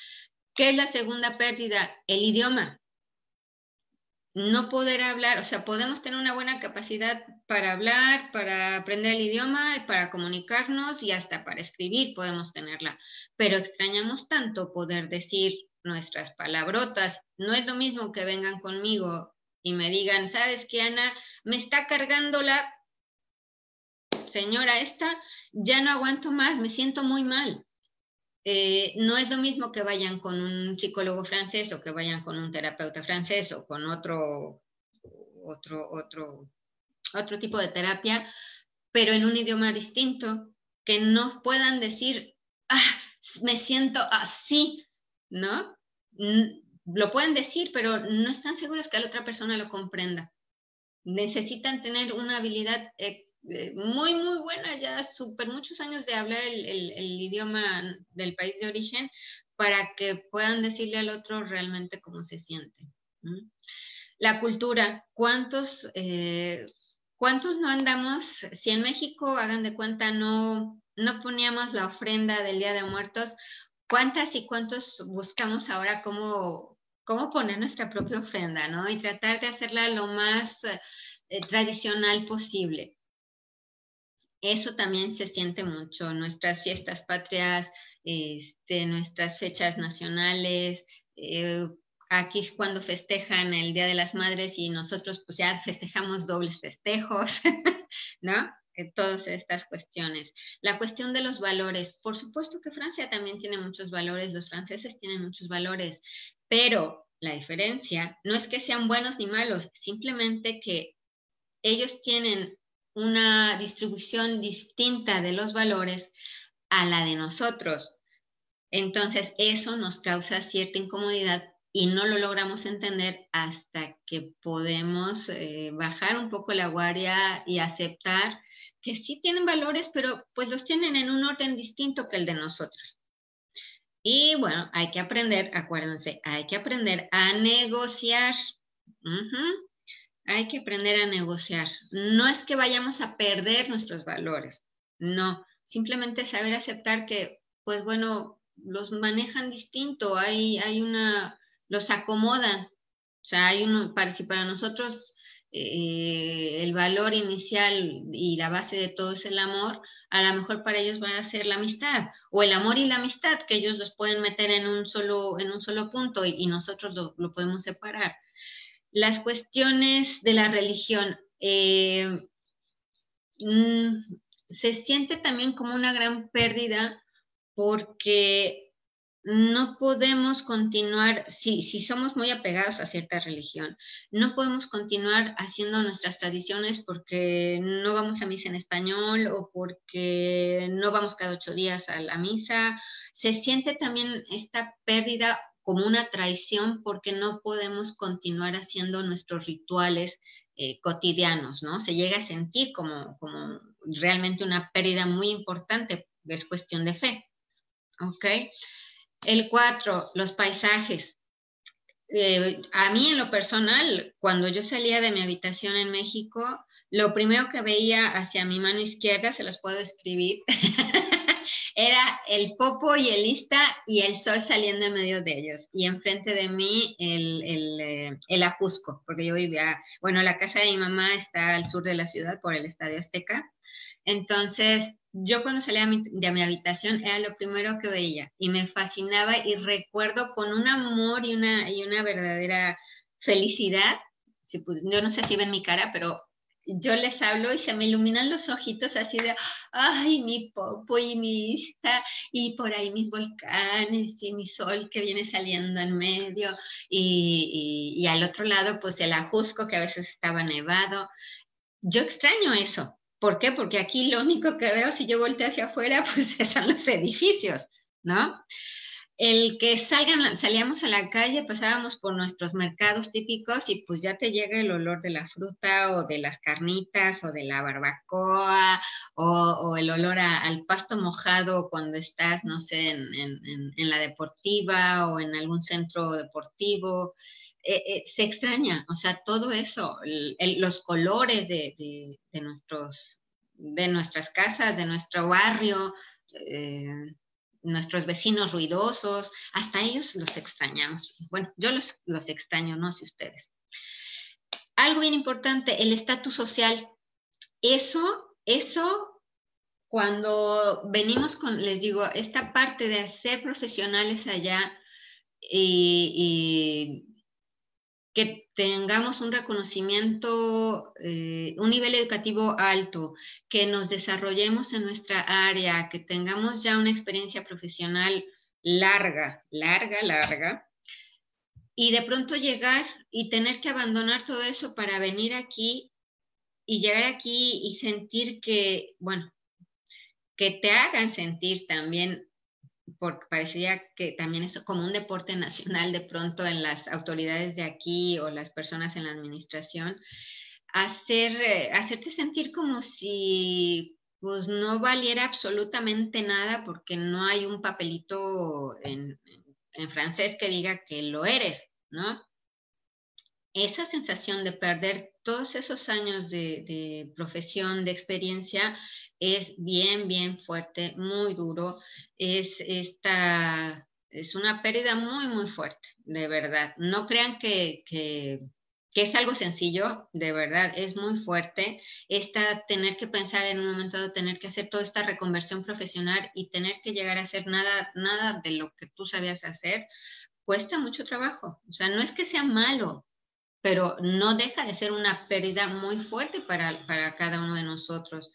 A: ¿Qué es la segunda pérdida? El idioma. No poder hablar, o sea, podemos tener una buena capacidad para hablar, para aprender el idioma, para comunicarnos y hasta para escribir podemos tenerla, pero extrañamos tanto poder decir nuestras palabrotas. No es lo mismo que vengan conmigo y me digan, ¿sabes qué, Ana? Me está cargando la señora esta, ya no aguanto más, me siento muy mal. No es lo mismo que vayan con un psicólogo francés o que vayan con un terapeuta francés o con otro tipo de terapia, pero en un idioma distinto, que no puedan decir, me siento así, ¿no? Lo pueden decir, pero no están seguros que la otra persona lo comprenda. Necesitan tener una habilidad muy, muy buena, ya súper muchos años de hablar el idioma del país de origen para que puedan decirle al otro realmente cómo se siente. La cultura, ¿cuántos no andamos? Si en México, hagan de cuenta, no poníamos la ofrenda del Día de Muertos, ¿cuántas y cuántos buscamos ahora cómo poner nuestra propia ofrenda, ¿no? Y tratar de hacerla lo más tradicional posible. Eso también se siente mucho, nuestras fiestas patrias, nuestras fechas nacionales, aquí es cuando festejan el Día de las Madres y nosotros pues ya festejamos dobles festejos, ¿no? Todas estas cuestiones. La cuestión de los valores, por supuesto que Francia también tiene muchos valores, los franceses tienen muchos valores, pero la diferencia no es que sean buenos ni malos, simplemente que ellos tienen una distribución distinta de los valores a la de nosotros. Entonces, eso nos causa cierta incomodidad y no lo logramos entender hasta que podemos bajar un poco la guardia y aceptar que sí tienen valores, pero pues los tienen en un orden distinto que el de nosotros. Y bueno, hay que aprender, acuérdense, hay que aprender a negociar. Hay que aprender a negociar. No es que vayamos a perder nuestros valores, no, simplemente saber aceptar que, pues bueno, los manejan distinto, los acomodan. O sea, si para nosotros el valor inicial y la base de todo es el amor, a lo mejor para ellos va a ser la amistad, o el amor y la amistad, que ellos los pueden meter en un solo punto y nosotros lo podemos separar. Las cuestiones de la religión. Se siente también como una gran pérdida porque no podemos continuar, si somos muy apegados a cierta religión, no podemos continuar haciendo nuestras tradiciones porque no vamos a misa en español o porque no vamos cada 8 días a la misa. Se siente también esta pérdida como una traición porque no podemos continuar haciendo nuestros rituales cotidianos, ¿no? Se llega a sentir como realmente una pérdida muy importante, es cuestión de fe, ¿ok? El 4, los paisajes. A mí en lo personal, cuando yo salía de mi habitación en México, lo primero que veía hacia mi mano izquierda, se los puedo escribir, era el Popo y el Ista y el sol saliendo en medio de ellos. Y enfrente de mí el Ajusco, porque yo vivía, bueno, la casa de mi mamá está al sur de la ciudad por el Estadio Azteca. Entonces, yo cuando salía de mi habitación era lo primero que veía y me fascinaba y recuerdo con un amor y una verdadera felicidad. Yo no sé si ven mi cara, pero yo les hablo y se me iluminan los ojitos así de, ay, mi Popo y mi Ista, y por ahí mis volcanes y mi sol que viene saliendo en medio, y al otro lado, pues el Ajusco que a veces estaba nevado. Yo extraño eso. ¿Por qué? Porque aquí lo único que veo si yo volteo hacia afuera, pues son los edificios, ¿no? El que salíamos a la calle, pasábamos por nuestros mercados típicos y pues ya te llega el olor de la fruta o de las carnitas o de la barbacoa o el olor al pasto mojado cuando estás, no sé, en la deportiva o en algún centro deportivo. Se extraña, o sea, todo eso, los colores de nuestras casas, de nuestro barrio, nuestros vecinos ruidosos, hasta ellos los extrañamos. Bueno, yo los extraño, no sé ustedes. Algo bien importante, el estatus social. Eso, cuando venimos les digo, esta parte de ser profesionales allá y que tengamos un reconocimiento, un nivel educativo alto, que nos desarrollemos en nuestra área, que tengamos ya una experiencia profesional larga, y de pronto llegar y tener que abandonar todo eso para venir aquí y llegar aquí y sentir que, bueno, que te hagan sentir también, porque parecería que también es como un deporte nacional de pronto en las autoridades de aquí o las personas en la administración, hacerte sentir como si pues no valiera absolutamente nada porque no hay un papelito en francés que diga que lo eres, ¿no? esa sensación de perder todos esos años de profesión, de experiencia, es bien, bien fuerte, muy duro. Es una pérdida muy, muy fuerte, de verdad. No crean que es algo sencillo, de verdad, es muy fuerte. Tener que pensar en un momento dado, tener que hacer toda esta reconversión profesional y tener que llegar a hacer nada, nada de lo que tú sabías hacer, cuesta mucho trabajo. O sea, no es que sea malo, pero no deja de ser una pérdida muy fuerte para cada uno de nosotros.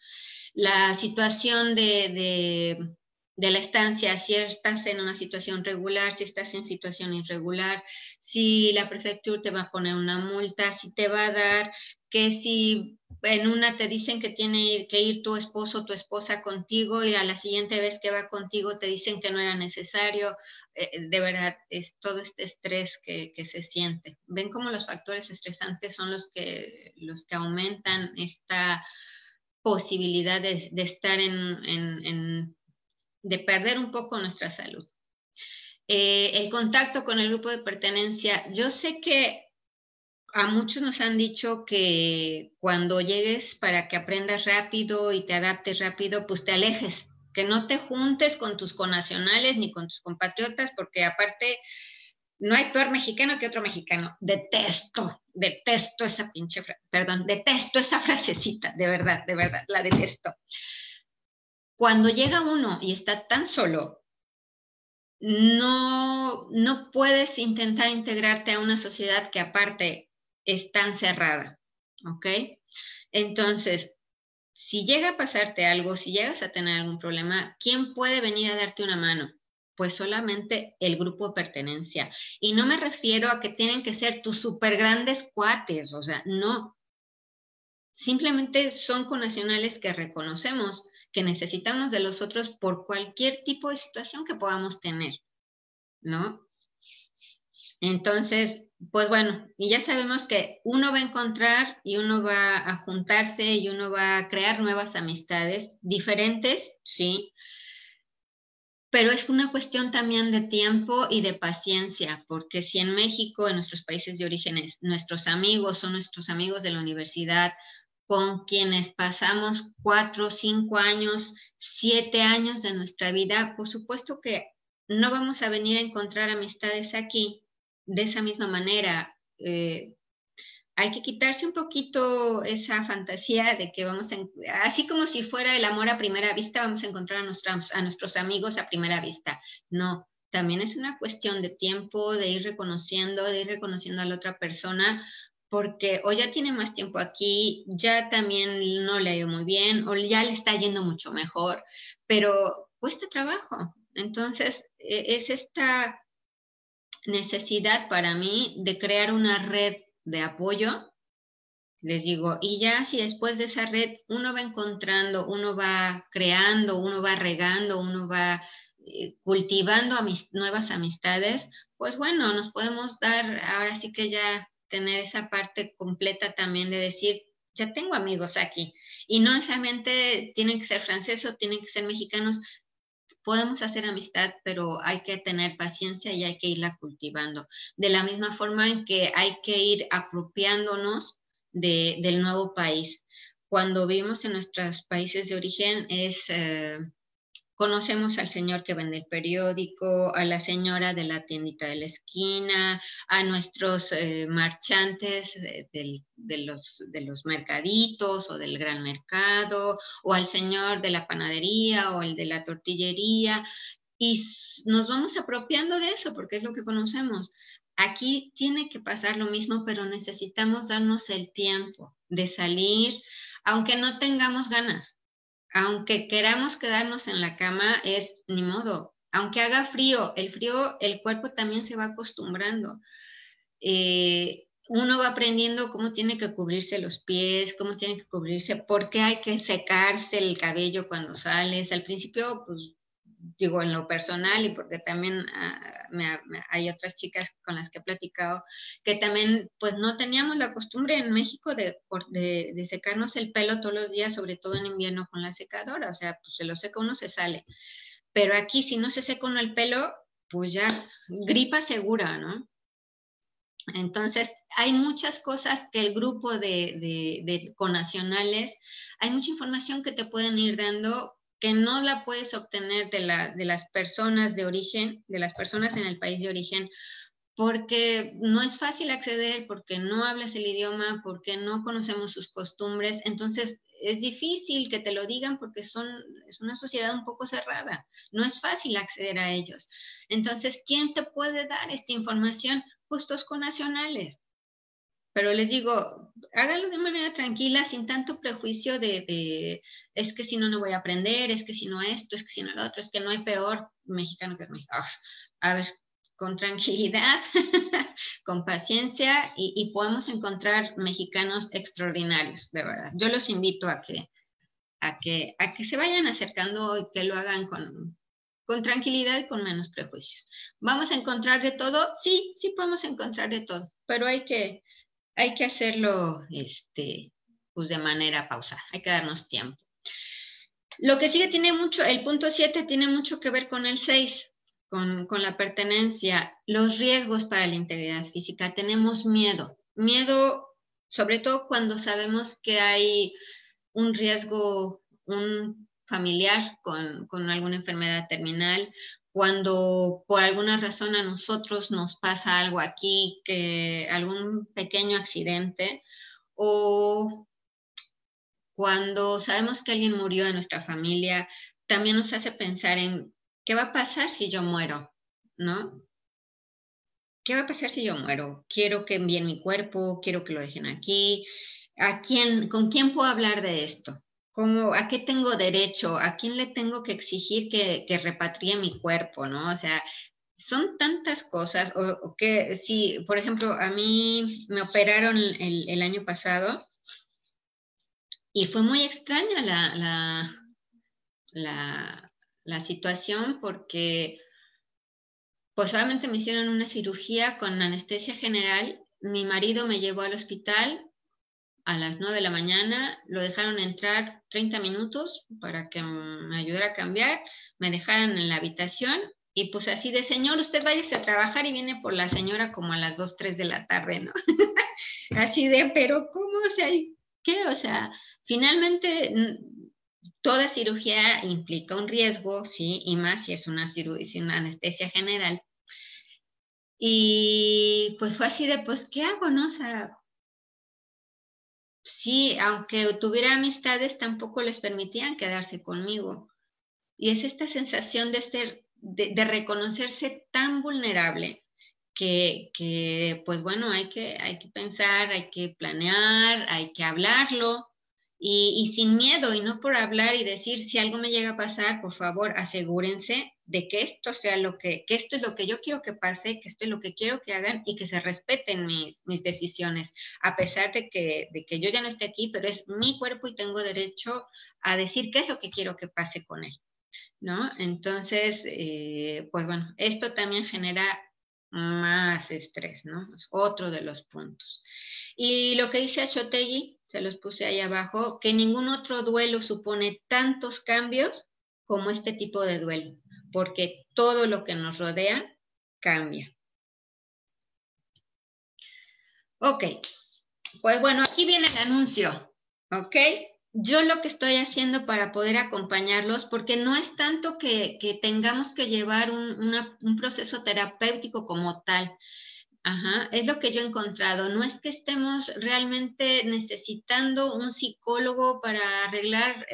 A: La situación de la estancia, si estás en una situación regular, si estás en situación irregular, si la prefectura te va a poner una multa, si te va a dar, que si en una te dicen que tiene que ir tu esposo o tu esposa contigo y a la siguiente vez que va contigo te dicen que no era necesario. De verdad, es todo este estrés que se siente. Ven cómo los factores estresantes son los que aumentan esta posibilidad de estar de perder un poco nuestra salud. El contacto con el grupo de pertenencia, yo sé que a muchos nos han dicho que cuando llegues para que aprendas rápido y te adaptes rápido, pues te alejes, que no te juntes con tus connacionales ni con tus compatriotas, porque aparte no hay peor mexicano que otro mexicano. Detesto esa detesto esa frasecita, de verdad, la detesto. Cuando llega uno y está tan solo, no puedes intentar integrarte a una sociedad que aparte es tan cerrada, ¿ok? Entonces, si llega a pasarte algo, si llegas a tener algún problema, ¿quién puede venir a darte una mano? Pues solamente el grupo de pertenencia. Y no me refiero a que tienen que ser tus súper grandes cuates, o sea, no. Simplemente son connacionales que reconocemos que necesitamos de los otros por cualquier tipo de situación que podamos tener, ¿no? Entonces, pues bueno, y ya sabemos que uno va a encontrar y uno va a juntarse y uno va a crear nuevas amistades diferentes, sí, pero es una cuestión también de tiempo y de paciencia, porque si en México, en nuestros países de orígenes, nuestros amigos son nuestros amigos de la universidad, con quienes pasamos 4, 5 años, 7 años de nuestra vida, por supuesto que no vamos a venir a encontrar amistades aquí de esa misma manera. Hay que quitarse un poquito esa fantasía de que así como si fuera el amor a primera vista, vamos a encontrar a nuestros amigos a primera vista. No, también es una cuestión de tiempo, de ir reconociendo a la otra persona, porque o ya tiene más tiempo aquí, ya también no le ha ido muy bien, o ya le está yendo mucho mejor, pero cuesta trabajo. Entonces, es esta necesidad para mí de crear una red de apoyo, les digo, y ya si después de esa red uno va encontrando, uno va creando, uno va regando, uno va cultivando nuevas amistades, pues bueno, nos podemos dar, ahora sí que ya tener esa parte completa también de decir, ya tengo amigos aquí, y no necesariamente tienen que ser franceses o tienen que ser mexicanos, podemos hacer amistad, pero hay que tener paciencia y hay que irla cultivando. De la misma forma en que hay que ir apropiándonos del nuevo país. Cuando vivimos en nuestros países de origen conocemos al señor que vende el periódico, a la señora de la tiendita de la esquina, a nuestros marchantes de los mercaditos o del gran mercado, o al señor de la panadería o el de la tortillería, y nos vamos apropiando de eso porque es lo que conocemos. Aquí tiene que pasar lo mismo, pero necesitamos darnos el tiempo de salir, aunque no tengamos ganas. Aunque queramos quedarnos en la cama, es ni modo. Aunque haga frío, el cuerpo también se va acostumbrando. Uno va aprendiendo cómo tiene que cubrirse los pies, cómo tiene que cubrirse, por qué hay que secarse el cabello cuando sales. Al principio, pues digo, en lo personal y porque también hay otras chicas con las que he platicado que también pues no teníamos la costumbre en México de secarnos el pelo todos los días, sobre todo en invierno con la secadora, o sea, pues se lo seca uno, se sale. Pero aquí si no se seca uno el pelo, pues ya gripa segura, ¿no? Entonces, hay muchas cosas que el grupo de connacionales, hay mucha información que te pueden ir dando que no la puedes obtener de las personas de origen, de las personas en el país de origen, porque no es fácil acceder, porque no hablas el idioma, porque no conocemos sus costumbres. Entonces, es difícil que te lo digan porque es una sociedad un poco cerrada. No es fácil acceder a ellos. Entonces, ¿quién te puede dar esta información? Pues tus connacionales. Pero les digo, háganlo de manera tranquila, sin tanto prejuicio es que si no, no voy a aprender, es que si no esto, es que si no lo otro, es que no hay peor mexicano que mexicano. A ver, con tranquilidad, con paciencia y podemos encontrar mexicanos extraordinarios, de verdad. Yo los invito a que se vayan acercando y que lo hagan con tranquilidad y con menos prejuicios. ¿Vamos a encontrar de todo? Sí, sí podemos encontrar de todo, pero hay que hacerlo pues de manera pausada, hay que darnos tiempo. Lo que sigue tiene mucho, el punto 7 tiene mucho que ver con el 6, con la pertenencia, los riesgos para la integridad física. Tenemos miedo sobre todo cuando sabemos que hay un riesgo, un familiar con alguna enfermedad terminal, cuando por alguna razón a nosotros nos pasa algo aquí, algún pequeño accidente, o cuando sabemos que alguien murió en nuestra familia, también nos hace pensar en qué va a pasar si yo muero, ¿no? ¿Qué va a pasar si yo muero? Quiero que envíen mi cuerpo, quiero que lo dejen aquí. ¿Con quién puedo hablar de esto? ¿A qué tengo derecho? ¿A quién le tengo que exigir que repatrie mi cuerpo, ¿no? O sea, son tantas cosas, o que si, por ejemplo, a mí me operaron el año pasado y fue muy extraña la situación porque pues solamente me hicieron una cirugía con anestesia general. Mi marido me llevó al hospital a las 9 de la mañana, lo dejaron entrar 30 minutos para que me ayudara a cambiar, me dejaron en la habitación y pues así de, señor, usted váyase a trabajar y viene por la señora como a las 2, 3 de la tarde, ¿no? Así de, pero ¿cómo? O sea, ¿qué? O sea, finalmente toda cirugía implica un riesgo, ¿sí? Y más si es una anestesia general. Y pues fue así de, pues, ¿qué hago, no? O sea, sí, aunque tuviera amistades, tampoco les permitían quedarse conmigo. Y es esta sensación de reconocerse tan vulnerable pues bueno, hay que pensar, hay que planear, hay que hablarlo y sin miedo y no por hablar y decir si algo me llega a pasar, por favor, asegúrense de que esto sea que esto es lo que yo quiero que pase, que esto es lo que quiero que hagan y que se respeten mis decisiones, a pesar de que yo ya no esté aquí, pero es mi cuerpo y tengo derecho a decir qué es lo que quiero que pase con él, ¿no? Entonces, pues bueno, esto también genera más estrés, ¿no? Es otro de los puntos. Y lo que dice Achotegui, se los puse ahí abajo, que ningún otro duelo supone tantos cambios como este tipo de duelo, porque todo lo que nos rodea cambia. Ok, pues bueno, aquí viene el anuncio, ¿ok? Yo lo que estoy haciendo para poder acompañarlos, porque no es tanto que tengamos que llevar un proceso terapéutico como tal. Ajá, es lo que yo he encontrado. No es que estemos realmente necesitando un psicólogo para arreglar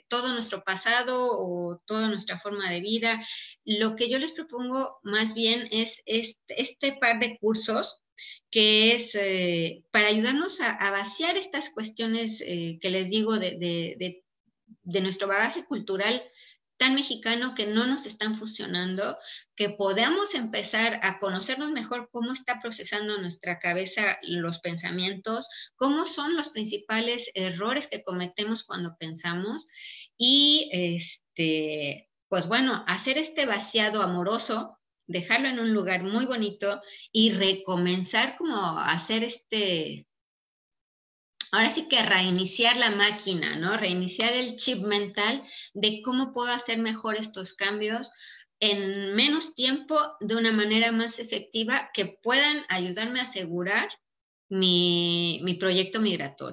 A: todo nuestro pasado o toda nuestra forma de vida. Lo que yo les propongo más bien es este par de cursos que es para ayudarnos a vaciar estas cuestiones que les digo de nuestro bagaje cultural tan mexicano que no nos están fusionando, que podamos empezar a conocernos mejor cómo está procesando nuestra cabeza los pensamientos, cómo son los principales errores que cometemos cuando pensamos y pues bueno, hacer este vaciado amoroso, dejarlo en un lugar muy bonito y recomenzar como a hacer ahora sí que reiniciar la máquina, ¿no? Reiniciar el chip mental de cómo puedo hacer mejor estos cambios en menos tiempo, de una manera más efectiva, que puedan ayudarme a asegurar mi proyecto migratorio.